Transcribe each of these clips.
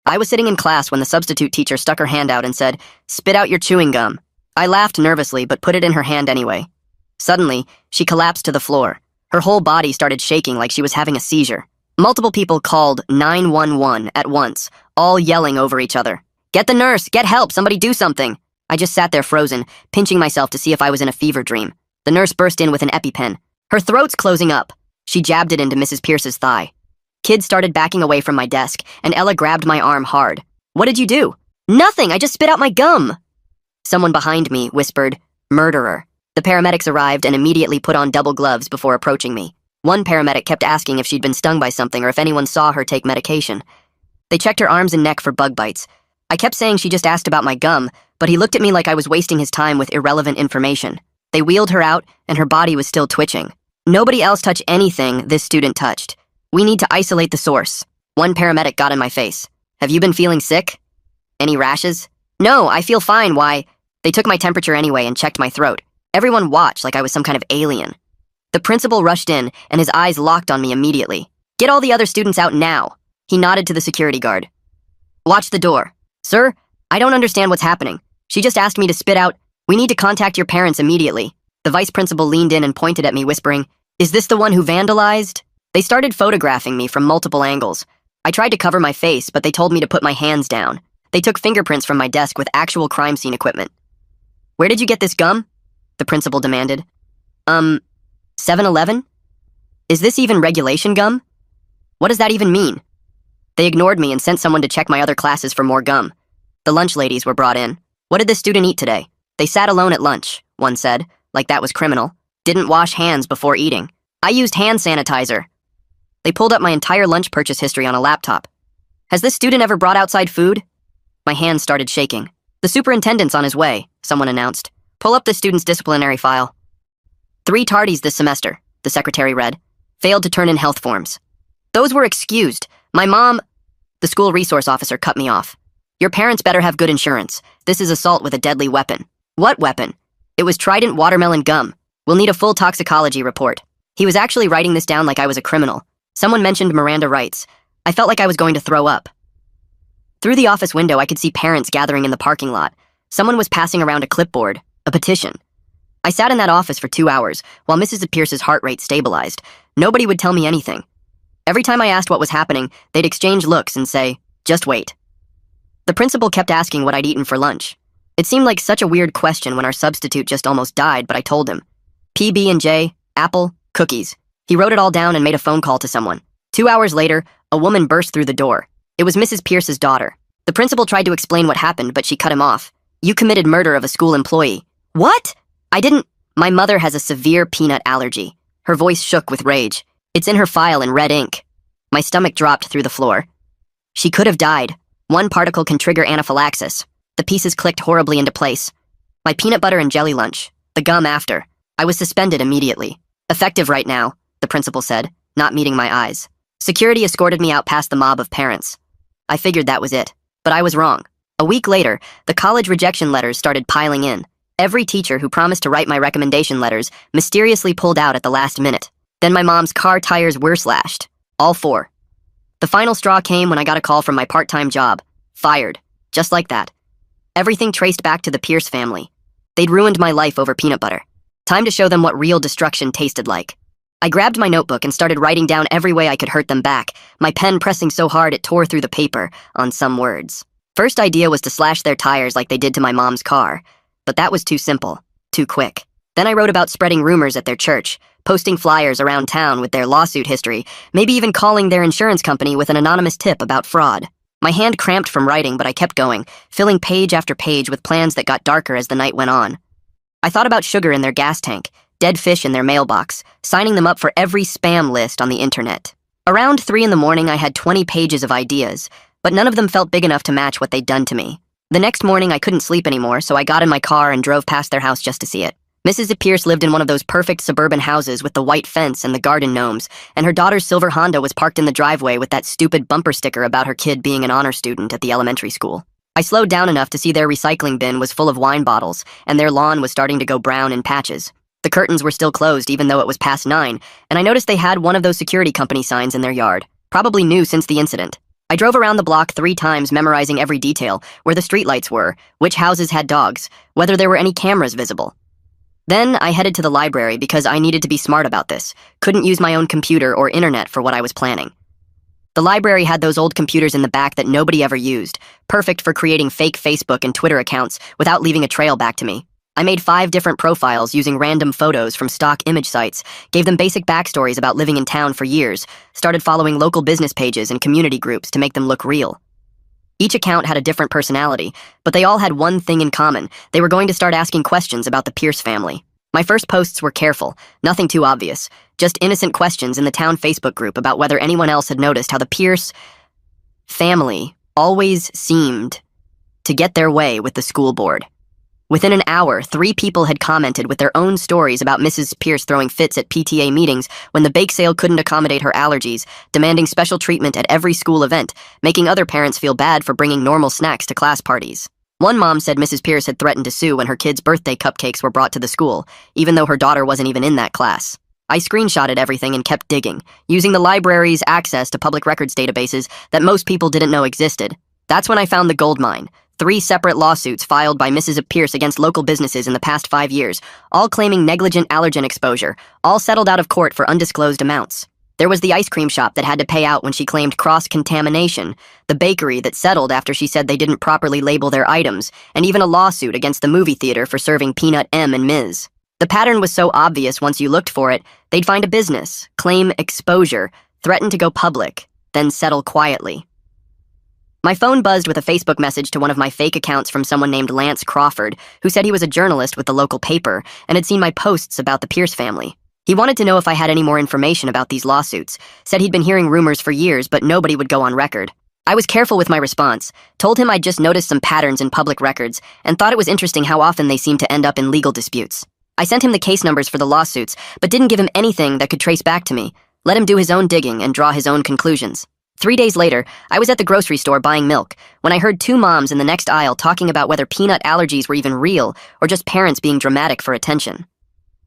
I was sitting in class when the substitute teacher stuck her hand out and said, "Spit out your chewing gum." I laughed nervously but put it in her hand anyway. Suddenly, she collapsed to the floor. Her whole body started shaking like she was having a seizure. Multiple people called 911 at once, all yelling over each other. "Get the nurse! Get help! Somebody do something!" I just sat there frozen, pinching myself to see if I was in a fever dream. The nurse burst in with an EpiPen. Her throat's closing up. She jabbed it into Mrs. Pierce's thigh. Kids started backing away from my desk, and Ella grabbed my arm hard. "What did you do?" "Nothing! I just spit out my gum!" Someone behind me whispered, "Murderer." The paramedics arrived and immediately put on double gloves before approaching me. One paramedic kept asking if she'd been stung by something or if anyone saw her take medication. They checked her arms and neck for bug bites. I kept saying she just asked about my gum, but he looked at me like I was wasting his time with irrelevant information. They wheeled her out, and her body was still twitching. Nobody else touched anything this student touched. "We need to isolate the source." One paramedic got in my face. "Have you been feeling sick? Any rashes?" "No, I feel fine, why?" They took my temperature anyway and checked my throat. Everyone watched like I was some kind of alien. The principal rushed in, and his eyes locked on me immediately. "Get all the other students out now." He nodded to the security guard. "Watch the door." "Sir, I don't understand what's happening. She just asked me to spit out. We need to contact your parents immediately." The vice principal leaned in and pointed at me, whispering, "Is this the one who vandalized?" They started photographing me from multiple angles. I tried to cover my face, but they told me to put my hands down. They took fingerprints from my desk with actual crime scene equipment. "Where did you get this gum?" the principal demanded. 7-Eleven? Is this even regulation gum? What does that even mean?" They ignored me and sent someone to check my other classes for more gum. The lunch ladies were brought in. "What did this student eat today?" "They sat alone at lunch," one said, like that was criminal. "Didn't wash hands before eating." "I used hand sanitizer." They pulled up my entire lunch purchase history on a laptop. "Has this student ever brought outside food?" My hands started shaking. "The superintendent's on his way," someone announced. "Pull up the student's disciplinary file." 3 tardies this semester," the secretary read. "Failed to turn in health forms." "Those were excused. My mom—" The school resource officer cut me off. "Your parents better have good insurance. This is assault with a deadly weapon." "What weapon?" "It was Trident watermelon gum. We'll need a full toxicology report." He was actually writing this down like I was a criminal. Someone mentioned Miranda rights. I felt like I was going to throw up. Through the office window, I could see parents gathering in the parking lot. Someone was passing around a clipboard, a petition. I sat in that office for 2 hours, while Mrs. Pierce's heart rate stabilized. Nobody would tell me anything. Every time I asked what was happening, they'd exchange looks and say, "Just wait." The principal kept asking what I'd eaten for lunch. It seemed like such a weird question when our substitute just almost died, but I told him. PB&J, apple, cookies. He wrote it all down and made a phone call to someone. 2 hours later, a woman burst through the door. It was Mrs. Pierce's daughter. The principal tried to explain what happened, but she cut him off. "You committed murder of a school employee." "What?" "I didn't. My mother has a severe peanut allergy." Her voice shook with rage. "It's in her file in red ink." My stomach dropped through the floor. She could have died. One particle can trigger anaphylaxis. The pieces clicked horribly into place. My peanut butter and jelly lunch. The gum after. I was suspended immediately. "Effective right now," the principal said, not meeting my eyes. Security escorted me out past the mob of parents. I figured that was it, but I was wrong. A week later, the college rejection letters started piling in. Every teacher who promised to write my recommendation letters mysteriously pulled out at the last minute. Then my mom's car tires were slashed. All 4. The final straw came when I got a call from my part-time job. Fired. Just like that. Everything traced back to the Pierce family. They'd ruined my life over peanut butter. Time to show them what real destruction tasted like. I grabbed my notebook and started writing down every way I could hurt them back, my pen pressing so hard it tore through the paper on some words. First idea was to slash their tires like they did to my mom's car. But that was too simple, too quick. Then I wrote about spreading rumors at their church, posting flyers around town with their lawsuit history, maybe even calling their insurance company with an anonymous tip about fraud. My hand cramped from writing, but I kept going, filling page after page with plans that got darker as the night went on. I thought about sugar in their gas tank, dead fish in their mailbox, signing them up for every spam list on the internet. Around 3 in the morning, I had 20 pages of ideas, but none of them felt big enough to match what they'd done to me. The next morning, I couldn't sleep anymore, so I got in my car and drove past their house just to see it. Mrs. Pierce lived in one of those perfect suburban houses with the white fence and the garden gnomes, and her daughter's silver Honda was parked in the driveway with that stupid bumper sticker about her kid being an honor student at the elementary school. I slowed down enough to see their recycling bin was full of wine bottles, and their lawn was starting to go brown in patches. The curtains were still closed even though it was past 9, and I noticed they had one of those security company signs in their yard, probably new since the incident. I drove around the block 3 times, memorizing every detail, where the streetlights were, which houses had dogs, whether there were any cameras visible. Then I headed to the library because I needed to be smart about this, couldn't use my own computer or internet for what I was planning. The library had those old computers in the back that nobody ever used, perfect for creating fake Facebook and Twitter accounts without leaving a trail back to me. I made 5 different profiles using random photos from stock image sites, gave them basic backstories about living in town for years, started following local business pages and community groups to make them look real. Each account had a different personality, but they all had one thing in common. They were going to start asking questions about the Pierce family. My first posts were careful, nothing too obvious, just innocent questions in the town Facebook group about whether anyone else had noticed how the Pierce family always seemed to get their way with the school board. Within an hour, 3 people had commented with their own stories about Mrs. Pierce throwing fits at PTA meetings when the bake sale couldn't accommodate her allergies, demanding special treatment at every school event, making other parents feel bad for bringing normal snacks to class parties. One mom said Mrs. Pierce had threatened to sue when her kids' birthday cupcakes were brought to the school, even though her daughter wasn't even in that class. I screenshotted everything and kept digging, using the library's access to public records databases that most people didn't know existed. That's when I found the gold mine. 3 separate lawsuits filed by Mrs. Pierce against local businesses in the past 5 years, all claiming negligent allergen exposure, all settled out of court for undisclosed amounts. There was the ice cream shop that had to pay out when she claimed cross-contamination, the bakery that settled after she said they didn't properly label their items, and even a lawsuit against the movie theater for serving Peanut M and Ms. The pattern was so obvious once you looked for it, they'd find a business, claim exposure, threaten to go public, then settle quietly. My phone buzzed with a Facebook message to one of my fake accounts from someone named Lance Crawford, who said he was a journalist with the local paper and had seen my posts about the Pierce family. He wanted to know if I had any more information about these lawsuits, said he'd been hearing rumors for years, but nobody would go on record. I was careful with my response, told him I'd just noticed some patterns in public records, and thought it was interesting how often they seemed to end up in legal disputes. I sent him the case numbers for the lawsuits, but didn't give him anything that could trace back to me, let him do his own digging and draw his own conclusions. 3 days later, I was at the grocery store buying milk when I heard 2 moms in the next aisle talking about whether peanut allergies were even real or just parents being dramatic for attention.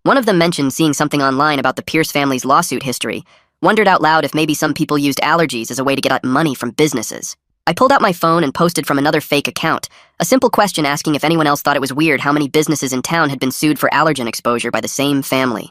One of them mentioned seeing something online about the Pierce family's lawsuit history, wondered out loud if maybe some people used allergies as a way to get at money from businesses. I pulled out my phone and posted from another fake account, a simple question asking if anyone else thought it was weird how many businesses in town had been sued for allergen exposure by the same family.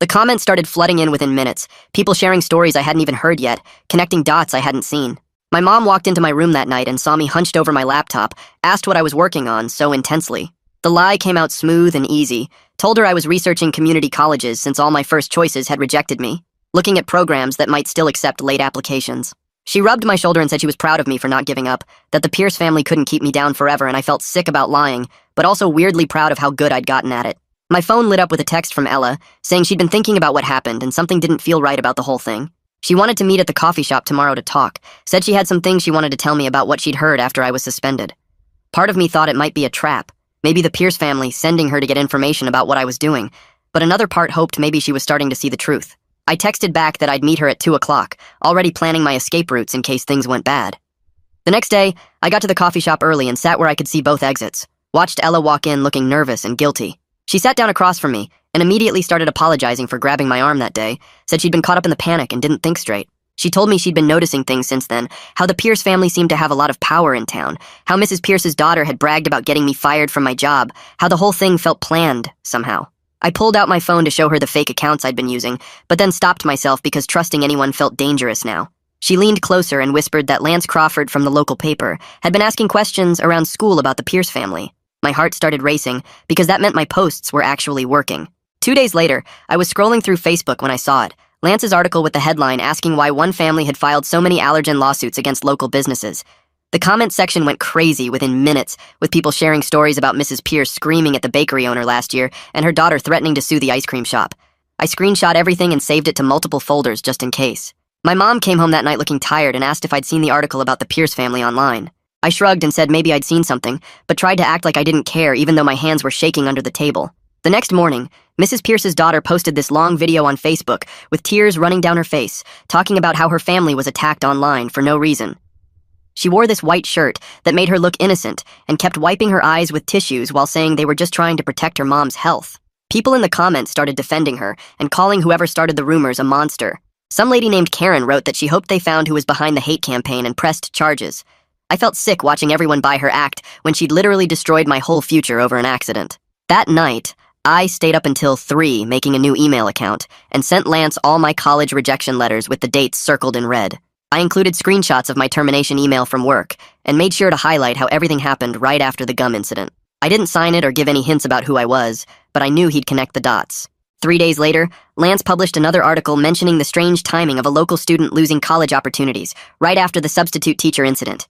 The comments started flooding in within minutes, people sharing stories I hadn't even heard yet, connecting dots I hadn't seen. My mom walked into my room that night and saw me hunched over my laptop, asked what I was working on so intensely. The lie came out smooth and easy, told her I was researching community colleges since all my first choices had rejected me, looking at programs that might still accept late applications. She rubbed my shoulder and said she was proud of me for not giving up, that the Pierce family couldn't keep me down forever, and I felt sick about lying, but also weirdly proud of how good I'd gotten at it. My phone lit up with a text from Ella, saying she'd been thinking about what happened and something didn't feel right about the whole thing. She wanted to meet at the coffee shop tomorrow to talk, said she had some things she wanted to tell me about what she'd heard after I was suspended. Part of me thought it might be a trap, maybe the Pierce family sending her to get information about what I was doing, but another part hoped maybe she was starting to see the truth. I texted back that I'd meet her at 2 o'clock, already planning my escape routes in case things went bad. The next day, I got to the coffee shop early and sat where I could see both exits, watched Ella walk in looking nervous and guilty. She sat down across from me and immediately started apologizing for grabbing my arm that day, said she'd been caught up in the panic and didn't think straight. She told me she'd been noticing things since then, how the Pierce family seemed to have a lot of power in town, how Mrs. Pierce's daughter had bragged about getting me fired from my job, how the whole thing felt planned, somehow. I pulled out my phone to show her the fake accounts I'd been using, but then stopped myself because trusting anyone felt dangerous now. She leaned closer and whispered that Lance Crawford from the local paper had been asking questions around school about the Pierce family. My heart started racing because that meant my posts were actually working. 2 days later, I was scrolling through Facebook when I saw it. Lance's article with the headline asking why one family had filed so many allergen lawsuits against local businesses. The comment section went crazy within minutes, with people sharing stories about Mrs. Pierce screaming at the bakery owner last year and her daughter threatening to sue the ice cream shop. I screenshot everything and saved it to multiple folders just in case. My mom came home that night looking tired and asked if I'd seen the article about the Pierce family online. I shrugged and said maybe I'd seen something, but tried to act like I didn't care even though my hands were shaking under the table. The next morning, Mrs. Pierce's daughter posted this long video on Facebook with tears running down her face, talking about how her family was attacked online for no reason. She wore this white shirt that made her look innocent and kept wiping her eyes with tissues while saying they were just trying to protect her mom's health. People in the comments started defending her and calling whoever started the rumors a monster. Some lady named Karen wrote that she hoped they found who was behind the hate campaign and pressed charges. I felt sick watching everyone buy her act when she'd literally destroyed my whole future over an accident. That night, I stayed up until 3 making a new email account and sent Lance all my college rejection letters with the dates circled in red. I included screenshots of my termination email from work and made sure to highlight how everything happened right after the gum incident. I didn't sign it or give any hints about who I was, but I knew he'd connect the dots. 3 days later, Lance published another article mentioning the strange timing of a local student losing college opportunities right after the substitute teacher incident.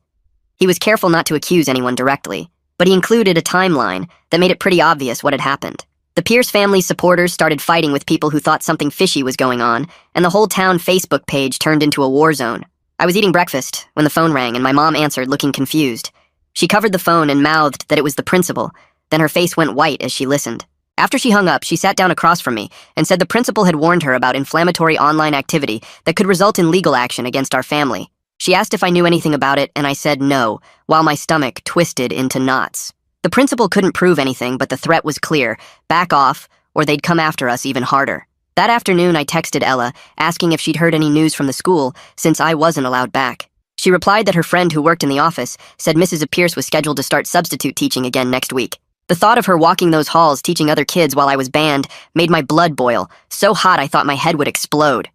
He was careful not to accuse anyone directly, but he included a timeline that made it pretty obvious what had happened. The Pierce family's supporters started fighting with people who thought something fishy was going on, and the whole town Facebook page turned into a war zone. I was eating breakfast when the phone rang and my mom answered, looking confused. She covered the phone and mouthed that it was the principal, then her face went white as she listened. After she hung up, she sat down across from me and said the principal had warned her about inflammatory online activity that could result in legal action against our family. She asked if I knew anything about it, and I said no, while my stomach twisted into knots. The principal couldn't prove anything, but the threat was clear: back off, or they'd come after us even harder. That afternoon, I texted Ella, asking if she'd heard any news from the school, since I wasn't allowed back. She replied that her friend who worked in the office said Mrs. Pierce was scheduled to start substitute teaching again next week. The thought of her walking those halls teaching other kids while I was banned made my blood boil, so hot I thought my head would explode.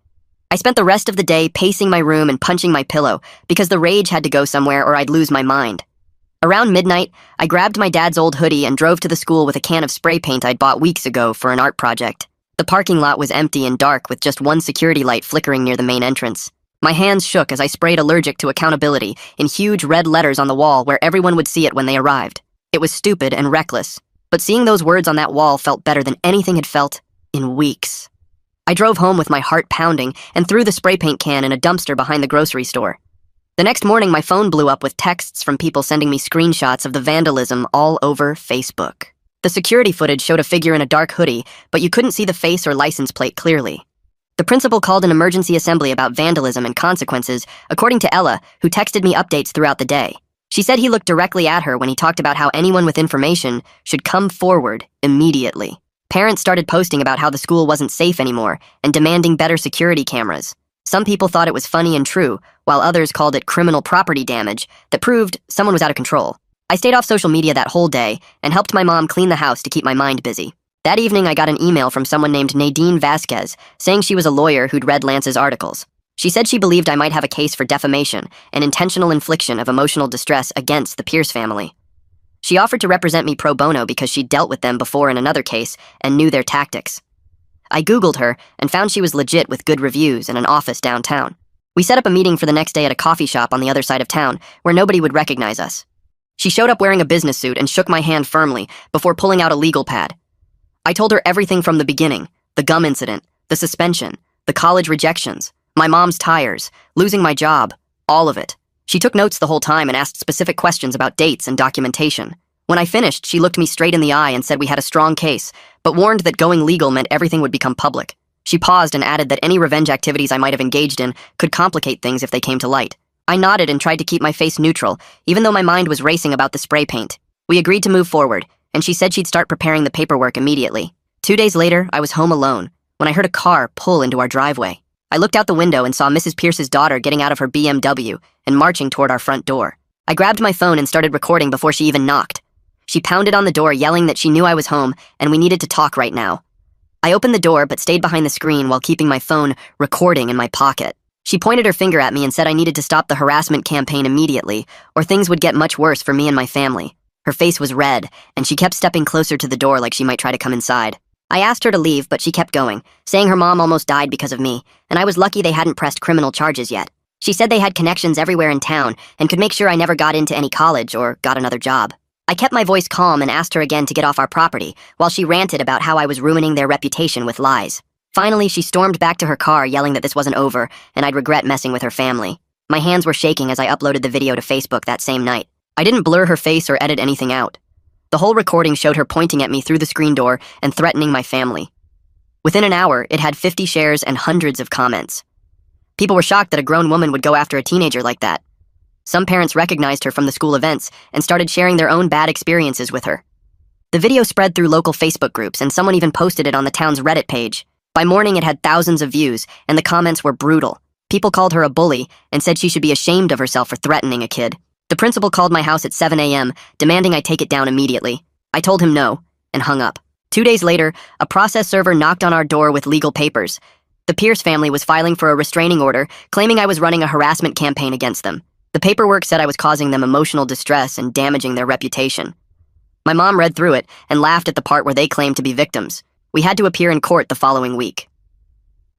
I spent the rest of the day pacing my room and punching my pillow because the rage had to go somewhere or I'd lose my mind. Around midnight, I grabbed my dad's old hoodie and drove to the school with a can of spray paint I'd bought weeks ago for an art project. The parking lot was empty and dark with just one security light flickering near the main entrance. My hands shook as I sprayed "Allergic to Accountability" in huge red letters on the wall where everyone would see it when they arrived. It was stupid and reckless, but seeing those words on that wall felt better than anything had felt in weeks. I drove home with my heart pounding and threw the spray paint can in a dumpster behind the grocery store. The next morning, my phone blew up with texts from people sending me screenshots of the vandalism all over Facebook. The security footage showed a figure in a dark hoodie, but you couldn't see the face or license plate clearly. The principal called an emergency assembly about vandalism and consequences, according to Ella, who texted me updates throughout the day. She said he looked directly at her when he talked about how anyone with information should come forward immediately. Parents started posting about how the school wasn't safe anymore and demanding better security cameras. Some people thought it was funny and true, while others called it criminal property damage that proved someone was out of control. I stayed off social media that whole day and helped my mom clean the house to keep my mind busy. That evening, I got an email from someone named Nadine Vasquez saying she was a lawyer who'd read Lance's articles. She said she believed I might have a case for defamation and intentional infliction of emotional distress against the Pierce family. She offered to represent me pro bono because she'd dealt with them before in another case and knew their tactics. I Googled her and found she was legit with good reviews and an office downtown. We set up a meeting for the next day at a coffee shop on the other side of town where nobody would recognize us. She showed up wearing a business suit and shook my hand firmly before pulling out a legal pad. I told her everything from the beginning: the gum incident, the suspension, the college rejections, my mom's tires, losing my job, all of it. She took notes the whole time and asked specific questions about dates and documentation. When I finished, she looked me straight in the eye and said we had a strong case, but warned that going legal meant everything would become public. She paused and added that any revenge activities I might have engaged in could complicate things if they came to light. I nodded and tried to keep my face neutral, even though my mind was racing about the spray paint. We agreed to move forward, and she said she'd start preparing the paperwork immediately. 2 days later, I was home alone when I heard a car pull into our driveway. I looked out the window and saw Mrs. Pierce's daughter getting out of her BMW and marching toward our front door. I grabbed my phone and started recording before she even knocked. She pounded on the door, yelling that she knew I was home and we needed to talk right now. I opened the door but stayed behind the screen while keeping my phone recording in my pocket. She pointed her finger at me and said I needed to stop the harassment campaign immediately, or things would get much worse for me and my family. Her face was red, and she kept stepping closer to the door like she might try to come inside. I asked her to leave, but she kept going, saying her mom almost died because of me, and I was lucky they hadn't pressed criminal charges yet. She said they had connections everywhere in town and could make sure I never got into any college or got another job. I kept my voice calm and asked her again to get off our property, while she ranted about how I was ruining their reputation with lies. Finally, she stormed back to her car, yelling that this wasn't over, and I'd regret messing with her family. My hands were shaking as I uploaded the video to Facebook that same night. I didn't blur her face or edit anything out. The whole recording showed her pointing at me through the screen door and threatening my family. Within an hour, it had 50 shares and hundreds of comments. People were shocked that a grown woman would go after a teenager like that. Some parents recognized her from the school events and started sharing their own bad experiences with her. The video spread through local Facebook groups, and someone even posted it on the town's Reddit page. By morning, it had thousands of views, and the comments were brutal. People called her a bully and said she should be ashamed of herself for threatening a kid. The principal called my house at 7 a.m., demanding I take it down immediately. I told him no, and hung up. 2 days later, a process server knocked on our door with legal papers. The Pierce family was filing for a restraining order, claiming I was running a harassment campaign against them. The paperwork said I was causing them emotional distress and damaging their reputation. My mom read through it and laughed at the part where they claimed to be victims. We had to appear in court the following week.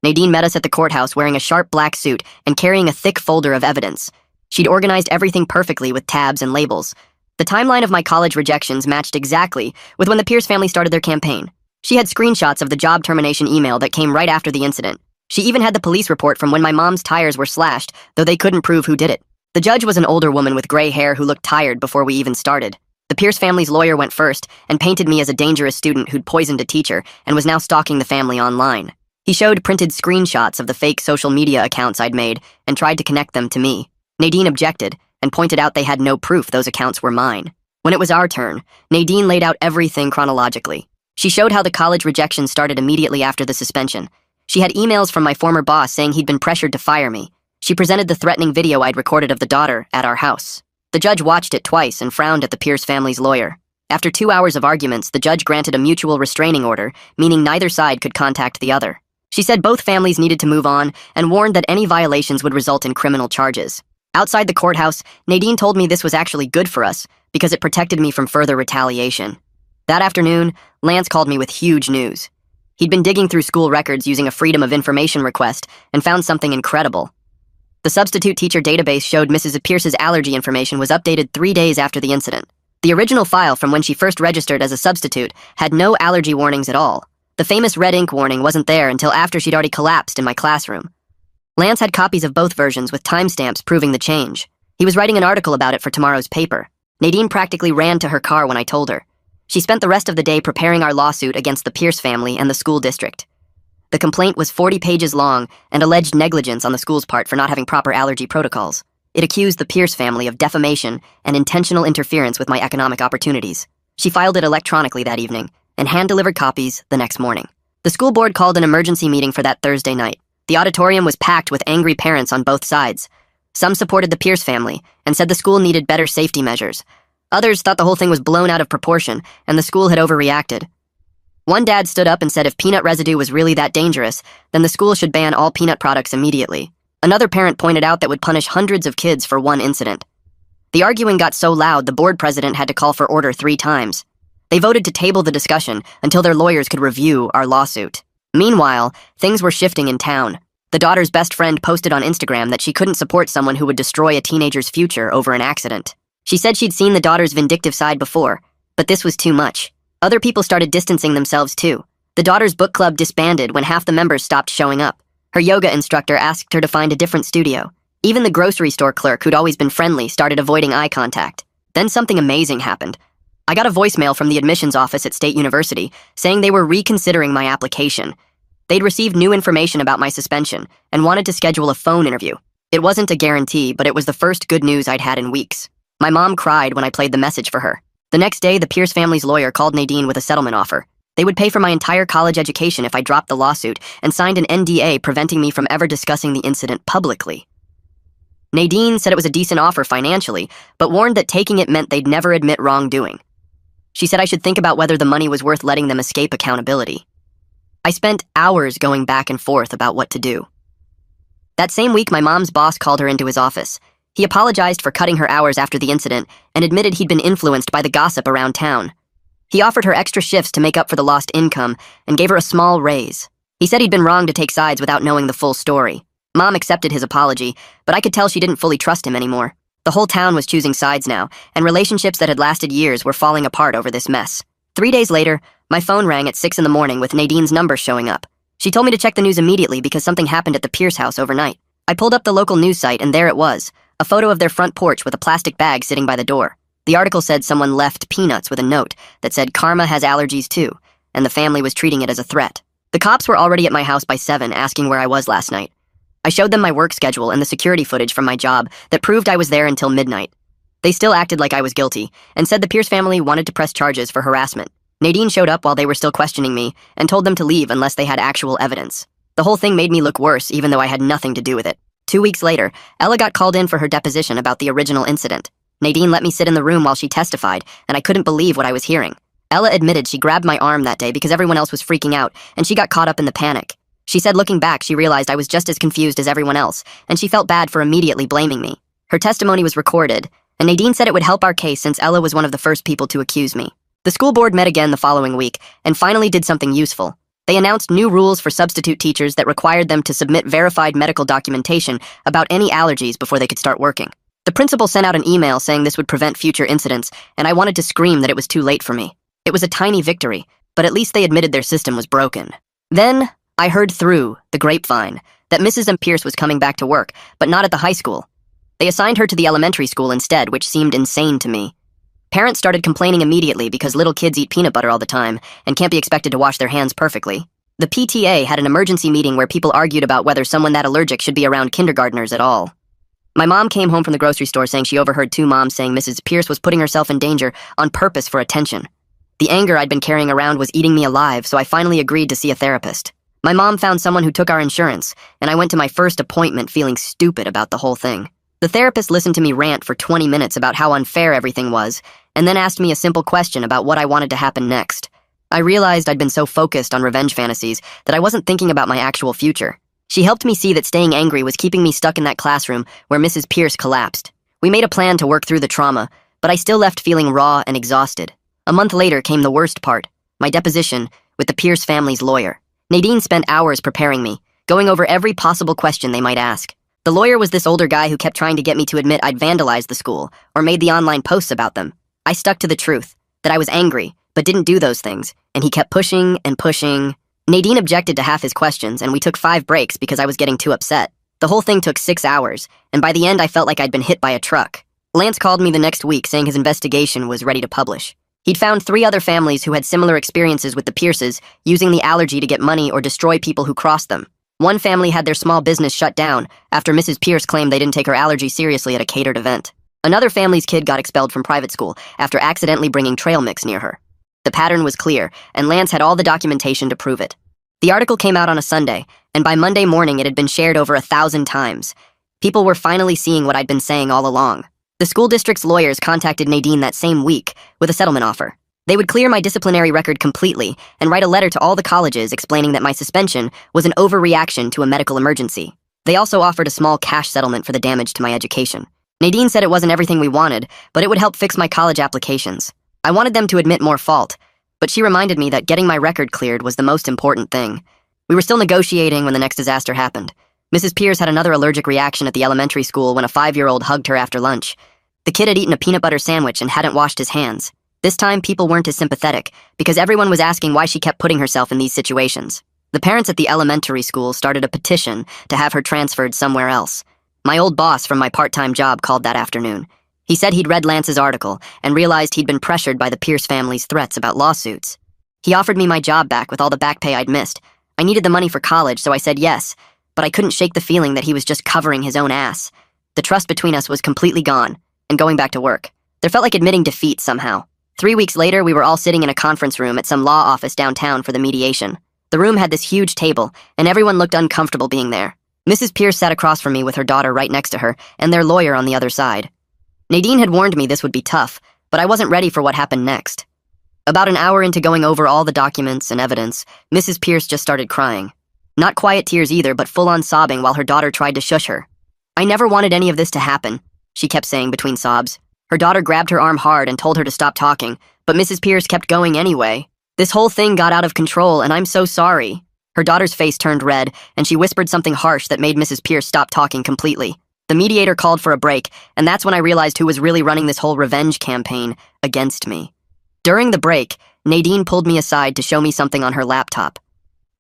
Nadine met us at the courthouse wearing a sharp black suit and carrying a thick folder of evidence. She'd organized everything perfectly with tabs and labels. The timeline of my college rejections matched exactly with when the Pierce family started their campaign. She had screenshots of the job termination email that came right after the incident. She even had the police report from when my mom's tires were slashed, though they couldn't prove who did it. The judge was an older woman with gray hair who looked tired before we even started. The Pierce family's lawyer went first and painted me as a dangerous student who'd poisoned a teacher and was now stalking the family online. He showed printed screenshots of the fake social media accounts I'd made and tried to connect them to me. Nadine objected and pointed out they had no proof those accounts were mine. When it was our turn, Nadine laid out everything chronologically. She showed how the college rejection started immediately after the suspension. She had emails from my former boss saying he'd been pressured to fire me. She presented the threatening video I'd recorded of the daughter at our house. The judge watched it twice and frowned at the Pierce family's lawyer. After 2 hours of arguments, the judge granted a mutual restraining order, meaning neither side could contact the other. She said both families needed to move on and warned that any violations would result in criminal charges. Outside the courthouse, Nadine told me this was actually good for us because it protected me from further retaliation. That afternoon, Lance called me with huge news. He'd been digging through school records using a Freedom of Information request and found something incredible. The substitute teacher database showed Mrs. Pierce's allergy information was updated 3 days after the incident. The original file from when she first registered as a substitute had no allergy warnings at all. The famous red ink warning wasn't there until after she'd already collapsed in my classroom. Lance had copies of both versions with timestamps proving the change. He was writing an article about it for tomorrow's paper. Nadine practically ran to her car when I told her. She spent the rest of the day preparing our lawsuit against the Pierce family and the school district. The complaint was 40 pages long and alleged negligence on the school's part for not having proper allergy protocols. It accused the Pierce family of defamation and intentional interference with my economic opportunities. She filed it electronically that evening and hand-delivered copies the next morning. The school board called an emergency meeting for that Thursday night. The auditorium was packed with angry parents on both sides. Some supported the Pierce family and said the school needed better safety measures. Others thought the whole thing was blown out of proportion and the school had overreacted. One dad stood up and said if peanut residue was really that dangerous, then the school should ban all peanut products immediately. Another parent pointed out that would punish hundreds of kids for one incident. The arguing got so loud the board president had to call for order 3 times. They voted to table the discussion until their lawyers could review our lawsuit. Meanwhile, things were shifting in town. The daughter's best friend posted on Instagram that she couldn't support someone who would destroy a teenager's future over an accident. She said she'd seen the daughter's vindictive side before, but this was too much. Other people started distancing themselves too. The daughter's book club disbanded when half the members stopped showing up. Her yoga instructor asked her to find a different studio. Even the grocery store clerk, who'd always been friendly, started avoiding eye contact. Then something amazing happened. I got a voicemail from the admissions office at State University saying they were reconsidering my application. They'd received new information about my suspension and wanted to schedule a phone interview. It wasn't a guarantee, but it was the first good news I'd had in weeks. My mom cried when I played the message for her. The next day, the Pierce family's lawyer called Nadine with a settlement offer. They would pay for my entire college education if I dropped the lawsuit and signed an NDA preventing me from ever discussing the incident publicly. Nadine said it was a decent offer financially, but warned that taking it meant they'd never admit wrongdoing. She said I should think about whether the money was worth letting them escape accountability. I spent hours going back and forth about what to do. That same week, my mom's boss called her into his office. He apologized for cutting her hours after the incident and admitted he'd been influenced by the gossip around town. He offered her extra shifts to make up for the lost income and gave her a small raise. He said he'd been wrong to take sides without knowing the full story. Mom accepted his apology, but I could tell she didn't fully trust him anymore. The whole town was choosing sides now, and relationships that had lasted years were falling apart over this mess. 3 days later, my phone rang at 6 in the morning with Nadine's number showing up. She told me to check the news immediately because something happened at the Pierce house overnight. I pulled up the local news site and there it was, a photo of their front porch with a plastic bag sitting by the door. The article said someone left peanuts with a note that said Karma has allergies too, and the family was treating it as a threat. The cops were already at my house by 7 asking where I was last night. I showed them my work schedule and the security footage from my job that proved I was there until midnight. They still acted like I was guilty and said the Pierce family wanted to press charges for harassment. Nadine showed up while they were still questioning me and told them to leave unless they had actual evidence. The whole thing made me look worse even though I had nothing to do with it. 2 weeks later, Ella got called in for her deposition about the original incident. Nadine let me sit in the room while she testified, and I couldn't believe what I was hearing. Ella admitted she grabbed my arm that day because everyone else was freaking out, and she got caught up in the panic. She said looking back, she realized I was just as confused as everyone else, and she felt bad for immediately blaming me. Her testimony was recorded, and Nadine said it would help our case since Ella was one of the first people to accuse me. The school board met again the following week and finally did something useful. They announced new rules for substitute teachers that required them to submit verified medical documentation about any allergies before they could start working. The principal sent out an email saying this would prevent future incidents, and I wanted to scream that it was too late for me. It was a tiny victory, but at least they admitted their system was broken. Then, I heard through the grapevine that Mrs. M. Pierce was coming back to work, but not at the high school. They assigned her to the elementary school instead, which seemed insane to me. Parents started complaining immediately because little kids eat peanut butter all the time and can't be expected to wash their hands perfectly. The PTA had an emergency meeting where people argued about whether someone that allergic should be around kindergartners at all. My mom came home from the grocery store saying she overheard two moms saying Mrs. Pierce was putting herself in danger on purpose for attention. The anger I'd been carrying around was eating me alive, so I finally agreed to see a therapist. My mom found someone who took our insurance, and I went to my first appointment feeling stupid about the whole thing. The therapist listened to me rant for 20 minutes about how unfair everything was, and then asked me a simple question about what I wanted to happen next. I realized I'd been so focused on revenge fantasies that I wasn't thinking about my actual future. She helped me see that staying angry was keeping me stuck in that classroom where Mrs. Pierce collapsed. We made a plan to work through the trauma, but I still left feeling raw and exhausted. A month later came the worst part, my deposition with the Pierce family's lawyer. Nadine spent hours preparing me, going over every possible question they might ask. The lawyer was this older guy who kept trying to get me to admit I'd vandalized the school or made the online posts about them. I stuck to the truth, that I was angry, but didn't do those things, and he kept pushing and pushing. Nadine objected to half his questions, and we took 5 breaks because I was getting too upset. The whole thing took 6 hours, and by the end I felt like I'd been hit by a truck. Lance called me the next week saying his investigation was ready to publish. He'd found 3 other families who had similar experiences with the Pierces, using the allergy to get money or destroy people who crossed them. One family had their small business shut down after Mrs. Pierce claimed they didn't take her allergy seriously at a catered event. Another family's kid got expelled from private school after accidentally bringing trail mix near her. The pattern was clear, and Lance had all the documentation to prove it. The article came out on a Sunday, and by Monday morning it had been shared over 1,000 times. People were finally seeing what I'd been saying all along. The school district's lawyers contacted Nadine that same week with a settlement offer. They would clear my disciplinary record completely and write a letter to all the colleges explaining that my suspension was an overreaction to a medical emergency. They also offered a small cash settlement for the damage to my education. Nadine said it wasn't everything we wanted, but it would help fix my college applications. I wanted them to admit more fault, but she reminded me that getting my record cleared was the most important thing. We were still negotiating when the next disaster happened. Mrs. Pierce had another allergic reaction at the elementary school when a 5-year-old hugged her after lunch. The kid had eaten a peanut butter sandwich and hadn't washed his hands. This time, people weren't as sympathetic, because everyone was asking why she kept putting herself in these situations. The parents at the elementary school started a petition to have her transferred somewhere else. My old boss from my part-time job called that afternoon. He said he'd read Lance's article and realized he'd been pressured by the Pierce family's threats about lawsuits. He offered me my job back with all the back pay I'd missed. I needed the money for college, so I said yes, but I couldn't shake the feeling that he was just covering his own ass. The trust between us was completely gone, and going back to work. There felt like admitting defeat somehow. 3 weeks later, we were all sitting in a conference room at some law office downtown for the mediation. The room had this huge table, and everyone looked uncomfortable being there. Mrs. Pierce sat across from me with her daughter right next to her, and their lawyer on the other side. Nadine had warned me this would be tough, but I wasn't ready for what happened next. About an hour into going over all the documents and evidence, Mrs. Pierce just started crying. Not quiet tears either, but full-on sobbing while her daughter tried to shush her. "I never wanted any of this to happen," she kept saying between sobs. Her daughter grabbed her arm hard and told her to stop talking, but Mrs. Pierce kept going anyway. "This whole thing got out of control, and I'm so sorry." Her daughter's face turned red, and she whispered something harsh that made Mrs. Pierce stop talking completely. The mediator called for a break, and that's when I realized who was really running this whole revenge campaign against me. During the break, Nadine pulled me aside to show me something on her laptop.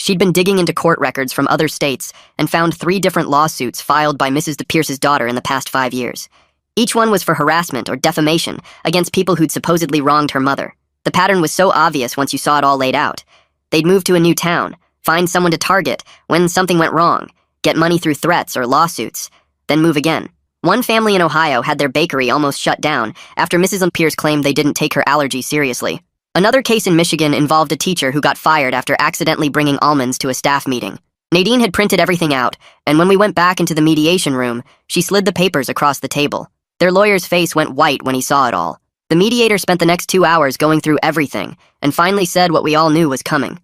She'd been digging into court records from other states and found 3 different lawsuits filed by Mrs. Pierce's daughter in the past 5 years. Each one was for harassment or defamation against people who'd supposedly wronged her mother. The pattern was so obvious once you saw it all laid out. They'd move to a new town, find someone to target when something went wrong, get money through threats or lawsuits, then move again. One family in Ohio had their bakery almost shut down after Mrs. Pierce claimed they didn't take her allergy seriously. Another case in Michigan involved a teacher who got fired after accidentally bringing almonds to a staff meeting. Nadine had printed everything out, and when we went back into the mediation room, she slid the papers across the table. Their lawyer's face went white when he saw it all. The mediator spent the next 2 hours going through everything, and finally said what we all knew was coming.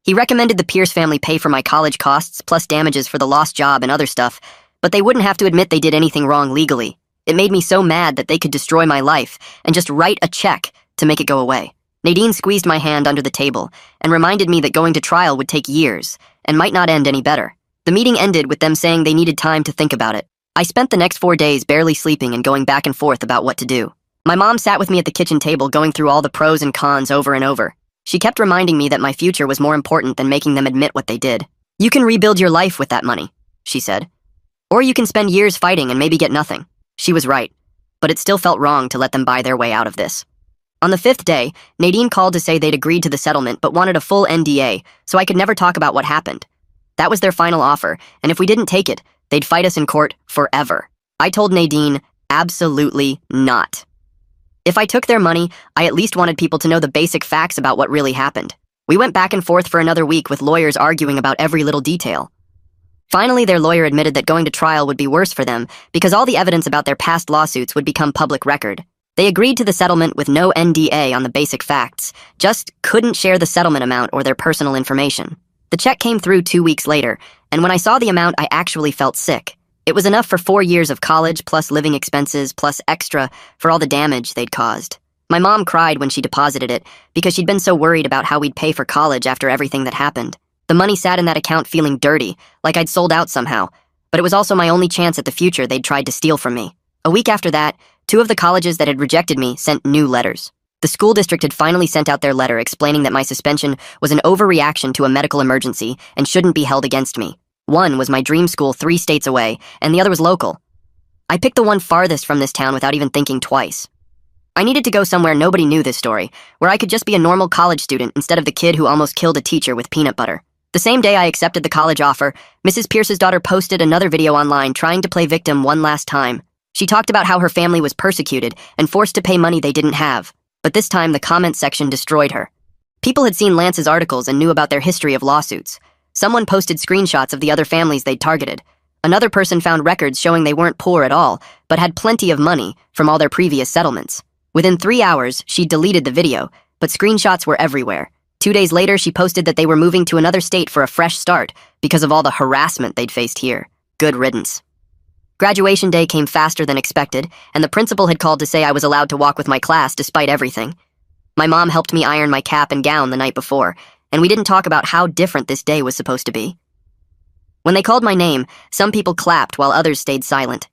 He recommended the Pierce family pay for my college costs, plus damages for the lost job and other stuff, but they wouldn't have to admit they did anything wrong legally. It made me so mad that they could destroy my life and just write a check to make it go away. Nadine squeezed my hand under the table and reminded me that going to trial would take years and might not end any better. The meeting ended with them saying they needed time to think about it. I spent the next 4 days barely sleeping and going back and forth about what to do. My mom sat with me at the kitchen table going through all the pros and cons over and over. She kept reminding me that my future was more important than making them admit what they did. "You can rebuild your life with that money," she said. "Or you can spend years fighting and maybe get nothing." She was right, but it still felt wrong to let them buy their way out of this. On the 5th day, Nadine called to say they'd agreed to the settlement but wanted a full NDA, so I could never talk about what happened. That was their final offer, and if we didn't take it, they'd fight us in court forever. I told Nadine, absolutely not. If I took their money, I at least wanted people to know the basic facts about what really happened. We went back and forth for another week with lawyers arguing about every little detail. Finally, their lawyer admitted that going to trial would be worse for them because all the evidence about their past lawsuits would become public record. They agreed to the settlement with no NDA on the basic facts, just couldn't share the settlement amount or their personal information. The check came through 2 weeks later, and when I saw the amount, I actually felt sick. It was enough for 4 years of college, plus living expenses, plus extra for all the damage they'd caused. My mom cried when she deposited it because she'd been so worried about how we'd pay for college after everything that happened. The money sat in that account feeling dirty, like I'd sold out somehow, but it was also my only chance at the future they'd tried to steal from me. A week after that, 2 of the colleges that had rejected me sent new letters. The school district had finally sent out their letter explaining that my suspension was an overreaction to a medical emergency and shouldn't be held against me. One was my dream school 3 states away, and the other was local. I picked the one farthest from this town without even thinking twice. I needed to go somewhere nobody knew this story, where I could just be a normal college student instead of the kid who almost killed a teacher with peanut butter. The same day I accepted the college offer, Mrs. Pierce's daughter posted another video online trying to play victim one last time. She talked about how her family was persecuted and forced to pay money they didn't have, but this time the comment section destroyed her. People had seen Lance's articles and knew about their history of lawsuits. Someone posted screenshots of the other families they'd targeted. Another person found records showing they weren't poor at all, but had plenty of money from all their previous settlements. Within 3 hours, she deleted the video, but screenshots were everywhere. 2 days later, she posted that they were moving to another state for a fresh start because of all the harassment they'd faced here. Good riddance. Graduation day came faster than expected, and the principal had called to say I was allowed to walk with my class despite everything. My mom helped me iron my cap and gown the night before, and we didn't talk about how different this day was supposed to be. When they called my name, some people clapped while others stayed silent.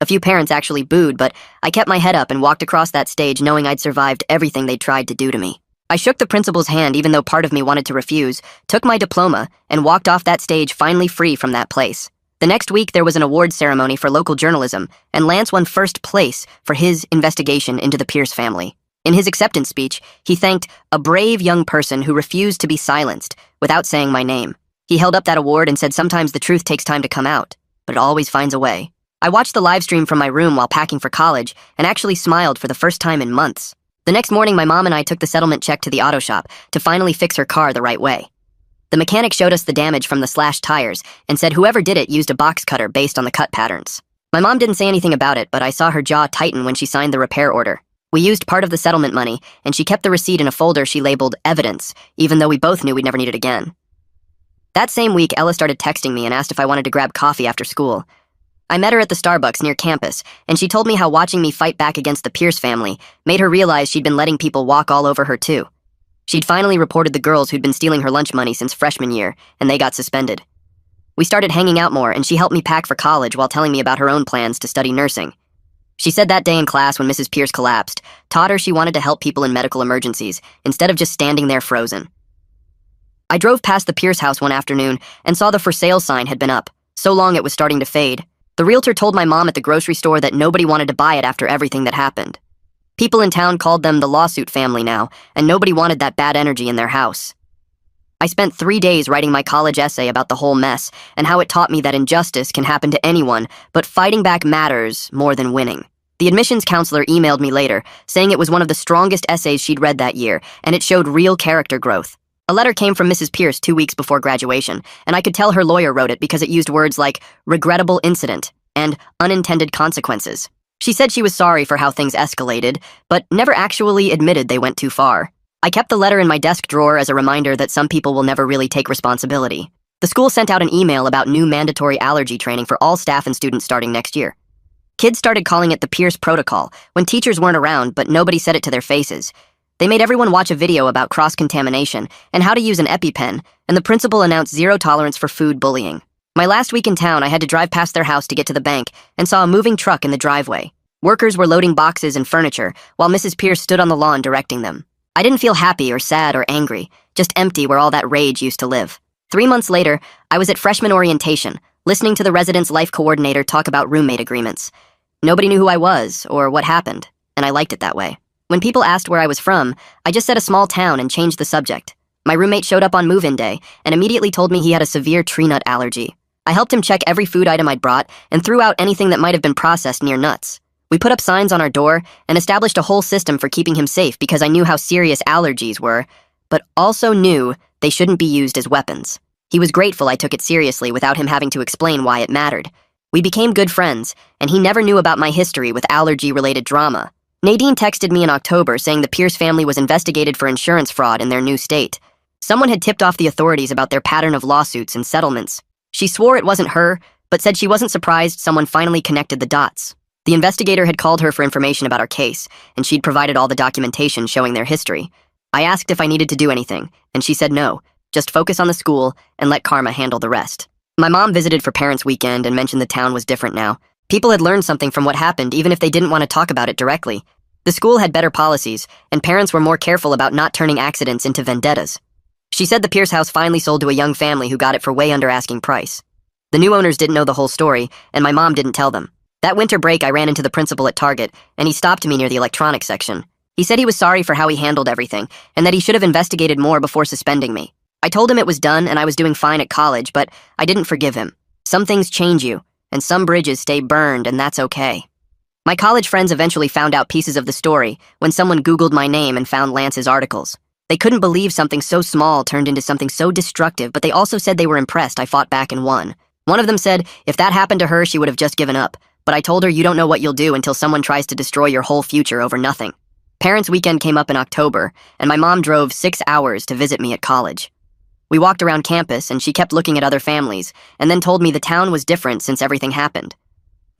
A few parents actually booed, but I kept my head up and walked across that stage knowing I'd survived everything they'd tried to do to me. I shook the principal's hand even though part of me wanted to refuse, took my diploma, and walked off that stage finally free from that place. The next week, there was an awards ceremony for local journalism, and Lance won first place for his investigation into the Pierce family. In his acceptance speech, he thanked a brave young person who refused to be silenced without saying my name. He held up that award and said sometimes the truth takes time to come out, but it always finds a way. I watched the live stream from my room while packing for college and actually smiled for the first time in months. The next morning, my mom and I took the settlement check to the auto shop to finally fix her car the right way. The mechanic showed us the damage from the slashed tires and said whoever did it used a box cutter based on the cut patterns. My mom didn't say anything about it, but I saw her jaw tighten when she signed the repair order. We used part of the settlement money, and she kept the receipt in a folder she labeled evidence, even though we both knew we'd never need it again. That same week, Ella started texting me and asked if I wanted to grab coffee after school. I met her at the Starbucks near campus, and she told me how watching me fight back against the Pierce family made her realize she'd been letting people walk all over her too. She'd finally reported the girls who'd been stealing her lunch money since freshman year, and they got suspended. We started hanging out more, and she helped me pack for college while telling me about her own plans to study nursing. She said that day in class when Mrs. Pierce collapsed, taught her she wanted to help people in medical emergencies, instead of just standing there frozen. I drove past the Pierce house one afternoon and saw the for sale sign had been up, so long it was starting to fade. The realtor told my mom at the grocery store that nobody wanted to buy it after everything that happened. People in town called them the lawsuit family now, and nobody wanted that bad energy in their house. I spent 3 days writing my college essay about the whole mess and how it taught me that injustice can happen to anyone, but fighting back matters more than winning. The admissions counselor emailed me later, saying it was one of the strongest essays she'd read that year, and it showed real character growth. A letter came from Mrs. Pierce 2 weeks before graduation, and I could tell her lawyer wrote it because it used words like regrettable incident and unintended consequences. She said she was sorry for how things escalated, but never actually admitted they went too far. I kept the letter in my desk drawer as a reminder that some people will never really take responsibility. The school sent out an email about new mandatory allergy training for all staff and students starting next year. Kids started calling it the Pierce Protocol when teachers weren't around, but nobody said it to their faces. They made everyone watch a video about cross-contamination and how to use an EpiPen, and the principal announced zero tolerance for food bullying. My last week in town, I had to drive past their house to get to the bank and saw a moving truck in the driveway. Workers were loading boxes and furniture, while Mrs. Pierce stood on the lawn directing them. I didn't feel happy or sad or angry, just empty where all that rage used to live. 3 months later, I was at freshman orientation, listening to the residence life coordinator talk about roommate agreements. Nobody knew who I was or what happened, and I liked it that way. When people asked where I was from, I just said a small town and changed the subject. My roommate showed up on move-in day and immediately told me he had a severe tree nut allergy. I helped him check every food item I'd brought and threw out anything that might have been processed near nuts. We put up signs on our door and established a whole system for keeping him safe because I knew how serious allergies were, but also knew they shouldn't be used as weapons. He was grateful I took it seriously without him having to explain why it mattered. We became good friends, and he never knew about my history with allergy-related drama. Nadine texted me in October saying the Pierce family was investigated for insurance fraud in their new state. Someone had tipped off the authorities about their pattern of lawsuits and settlements. She swore it wasn't her, but said she wasn't surprised someone finally connected the dots. The investigator had called her for information about our case, and she'd provided all the documentation showing their history. I asked if I needed to do anything, and she said no, just focus on the school and let karma handle the rest. My mom visited for Parents' Weekend and mentioned the town was different now. People had learned something from what happened even if they didn't want to talk about it directly. The school had better policies, and parents were more careful about not turning accidents into vendettas. She said the Pierce house finally sold to a young family who got it for way under asking price. The new owners didn't know the whole story, and my mom didn't tell them. That winter break, I ran into the principal at Target, and he stopped me near the electronics section. He said he was sorry for how he handled everything, and that he should have investigated more before suspending me. I told him it was done and I was doing fine at college, but I didn't forgive him. Some things change you, and some bridges stay burned, and that's okay. My college friends eventually found out pieces of the story when someone Googled my name and found Lance's articles. They couldn't believe something so small turned into something so destructive, but they also said they were impressed I fought back and won. One of them said if that happened to her, she would have just given up. But I told her you don't know what you'll do until someone tries to destroy your whole future over nothing. Parents' Weekend came up in October, and my mom drove 6 hours to visit me at college. We walked around campus, and she kept looking at other families, and then told me the town was different since everything happened.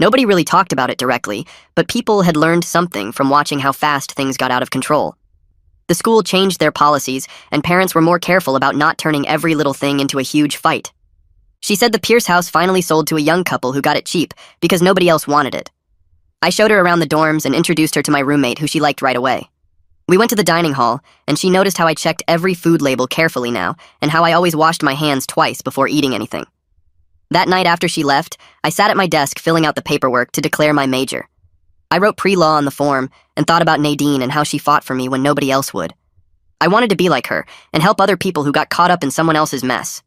Nobody really talked about it directly, but people had learned something from watching how fast things got out of control. The school changed their policies, and parents were more careful about not turning every little thing into a huge fight. She said the Pierce house finally sold to a young couple who got it cheap because nobody else wanted it. I showed her around the dorms and introduced her to my roommate, who she liked right away. We went to the dining hall, and she noticed how I checked every food label carefully now, and how I always washed my hands twice before eating anything. That night after she left, I sat at my desk filling out the paperwork to declare my major. I wrote pre-law on the form and thought about Nadine and how she fought for me when nobody else would. I wanted to be like her and help other people who got caught up in someone else's mess.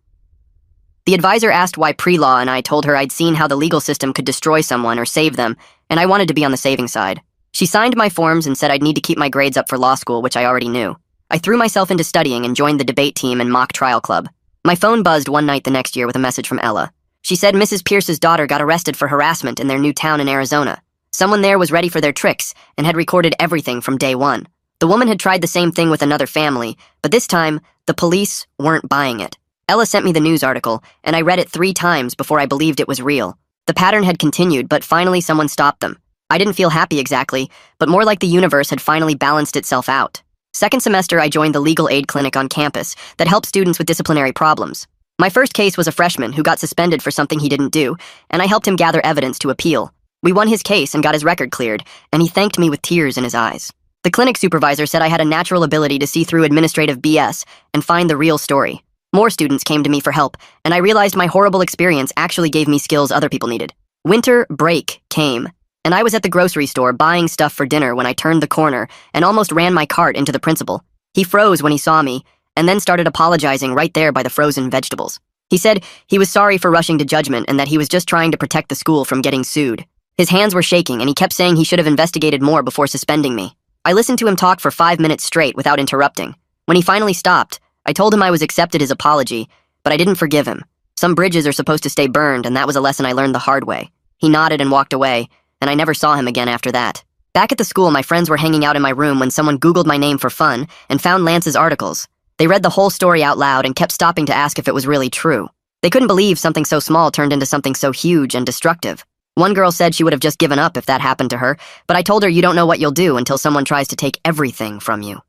The advisor asked why pre-law, and I told her I'd seen how the legal system could destroy someone or save them, and I wanted to be on the saving side. She signed my forms and said I'd need to keep my grades up for law school, which I already knew. I threw myself into studying and joined the debate team and mock trial club. My phone buzzed one night the next year with a message from Ella. She said Mrs. Pierce's daughter got arrested for harassment in their new town in Arizona. Someone there was ready for their tricks and had recorded everything from day one. The woman had tried the same thing with another family, but this time, the police weren't buying it. Ella sent me the news article, and I read it 3 times before I believed it was real. The pattern had continued, but finally someone stopped them. I didn't feel happy exactly, but more like the universe had finally balanced itself out. Second semester, I joined the legal aid clinic on campus that helps students with disciplinary problems. My first case was a freshman who got suspended for something he didn't do, and I helped him gather evidence to appeal. We won his case and got his record cleared, and he thanked me with tears in his eyes. The clinic supervisor said I had a natural ability to see through administrative BS and find the real story. More students came to me for help, and I realized my horrible experience actually gave me skills other people needed. Winter break came, and I was at the grocery store buying stuff for dinner when I turned the corner and almost ran my cart into the principal. He froze when he saw me, and then started apologizing right there by the frozen vegetables. He said he was sorry for rushing to judgment and that he was just trying to protect the school from getting sued. His hands were shaking, and he kept saying he should have investigated more before suspending me. I listened to him talk for 5 minutes straight without interrupting. When he finally stopped, I told him I was accepted his apology, but I didn't forgive him. Some bridges are supposed to stay burned, and that was a lesson I learned the hard way. He nodded and walked away, and I never saw him again after that. Back at the school, my friends were hanging out in my room when someone Googled my name for fun and found Lance's articles. They read the whole story out loud and kept stopping to ask if it was really true. They couldn't believe something so small turned into something so huge and destructive. One girl said she would have just given up if that happened to her, but I told her you don't know what you'll do until someone tries to take everything from you.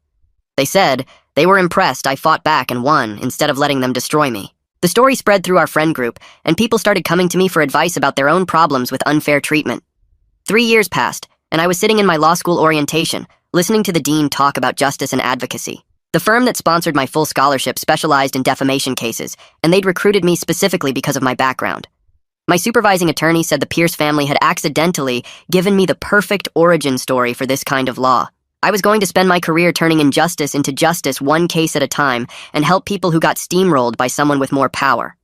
They said they were impressed I fought back and won instead of letting them destroy me. The story spread through our friend group, and people started coming to me for advice about their own problems with unfair treatment. 3 years passed, and I was sitting in my law school orientation, listening to the dean talk about justice and advocacy. The firm that sponsored my full scholarship specialized in defamation cases, and they'd recruited me specifically because of my background. My supervising attorney said the Pierce family had accidentally given me the perfect origin story for this kind of law. I was going to spend my career turning injustice into justice one case at a time and help people who got steamrolled by someone with more power.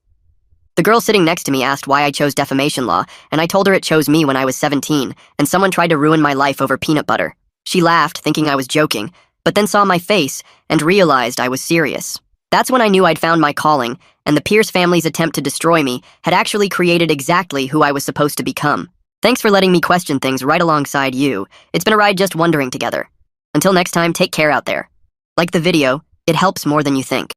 The girl sitting next to me asked why I chose defamation law, and I told her it chose me when I was 17, and someone tried to ruin my life over peanut butter. She laughed, thinking I was joking, but then saw my face and realized I was serious. That's when I knew I'd found my calling, and the Pierce family's attempt to destroy me had actually created exactly who I was supposed to become. Thanks for letting me question things right alongside you. It's been a ride just wondering together. Until next time, take care out there. Like the video, it helps more than you think.